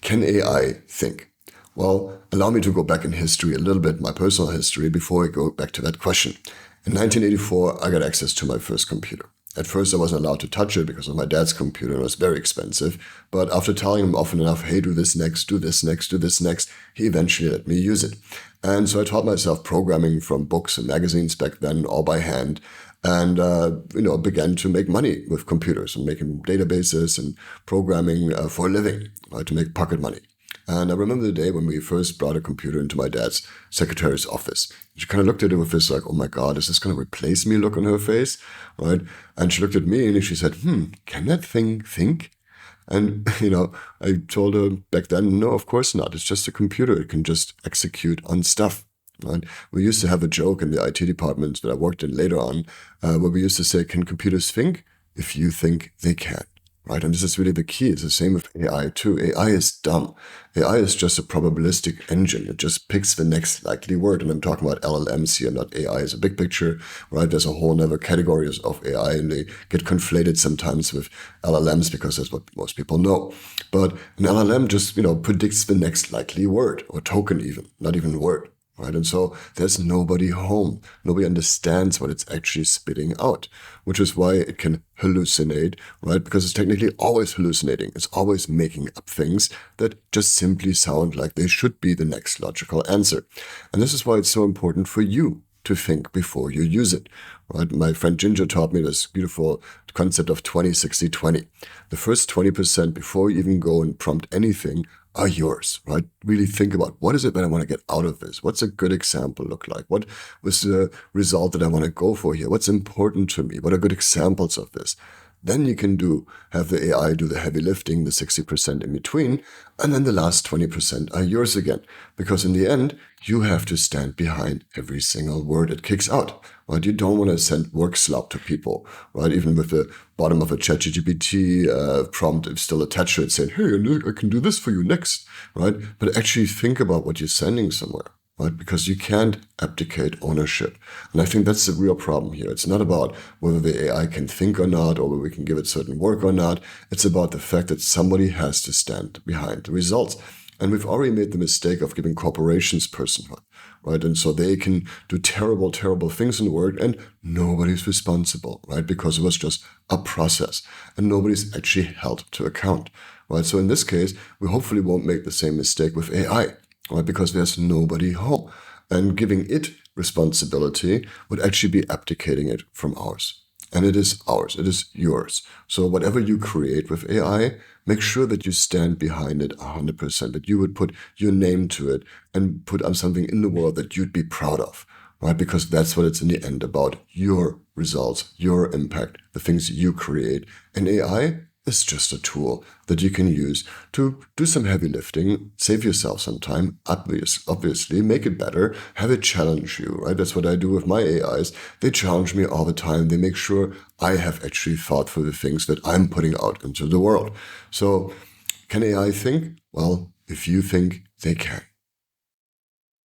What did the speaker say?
Can AI think? Well, allow me to go back in history a little bit, my personal history, before I go back to that question. In 1984, I got access to my first computer. At first, I wasn't allowed to touch it because of my dad's computer. It was very expensive. But after telling him often enough, hey, do this next, do this next, do this next, he eventually let me use it. And so I taught myself programming from books and magazines back then, all by hand. And, began to make money with computers and making databases and programming for a living, right, to make pocket money. And I remember the day when we first brought a computer into my dad's secretary's office. She kind of looked at it with this like, oh my God, is this going to replace me look on her face? Right? And she looked at me and she said, can that thing think? And, I told her back then, no, of course not. It's just a computer. It can just execute on stuff. Right? We used to have a joke in the IT department that I worked in later on, where we used to say, can computers think? If you think they can. Right? And this is really the key. It's the same with AI too. AI is dumb. AI is just a probabilistic engine. It just picks the next likely word. And I'm talking about LLMs here, not AI as a big picture, right? There's a whole other categories of AI and they get conflated sometimes with LLMs because that's what most people know. But an LLM just, predicts the next likely word or token even, not even word. Right? And so there's nobody home. Nobody understands what it's actually spitting out, which is why it can hallucinate, right? Because it's technically always hallucinating. It's always making up things that just simply sound like they should be the next logical answer. And this is why it's so important for you to think before you use it, right? My friend Ginger taught me this beautiful concept of 20-60-20. The first 20% before you even go and prompt anything are yours, right? Really think about what is it that I want to get out of this? What's a good example look like? What was the result that I want to go for here? What's important to me? What are good examples of this? Then you can have the AI do the heavy lifting, the 60% in between, and then the last 20% are yours again. Because in the end, you have to stand behind every single word it kicks out, right? You don't want to send workslop to people, right? Even with the bottom of a 𝘵𝗵𝗵𝗶𝗃 prompt still attached to it saying, hey, I can do this for you next, right? But actually think about what you're sending somewhere. Right? Because you can't abdicate ownership. And I think that's the real problem here. It's not about whether the AI can think or not, or whether we can give it certain work or not. It's about the fact that somebody has to stand behind the results. And we've already made the mistake of giving corporations personhood, right? And so they can do terrible, terrible things in the world and nobody's responsible, right? Because it was just a process and nobody's actually held to account, right? So in this case, we hopefully won't make the same mistake with AI. Right? Because there's nobody home. And giving it responsibility would actually be abdicating it from ours. And it is ours. It is yours. So whatever you create with AI, make sure that you stand behind it 100%, that you would put your name to it and put on something in the world that you'd be proud of. Right? Because that's what it's in the end about. Your results, your impact, the things you create. And AI is just a tool that you can use to do some heavy lifting, save yourself some time, obviously, make it better, have it challenge you, right? That's what I do with my AIs. They challenge me all the time. They make sure I have actually thought for the things that I'm putting out into the world. So can AI think? Well, if you think, they can.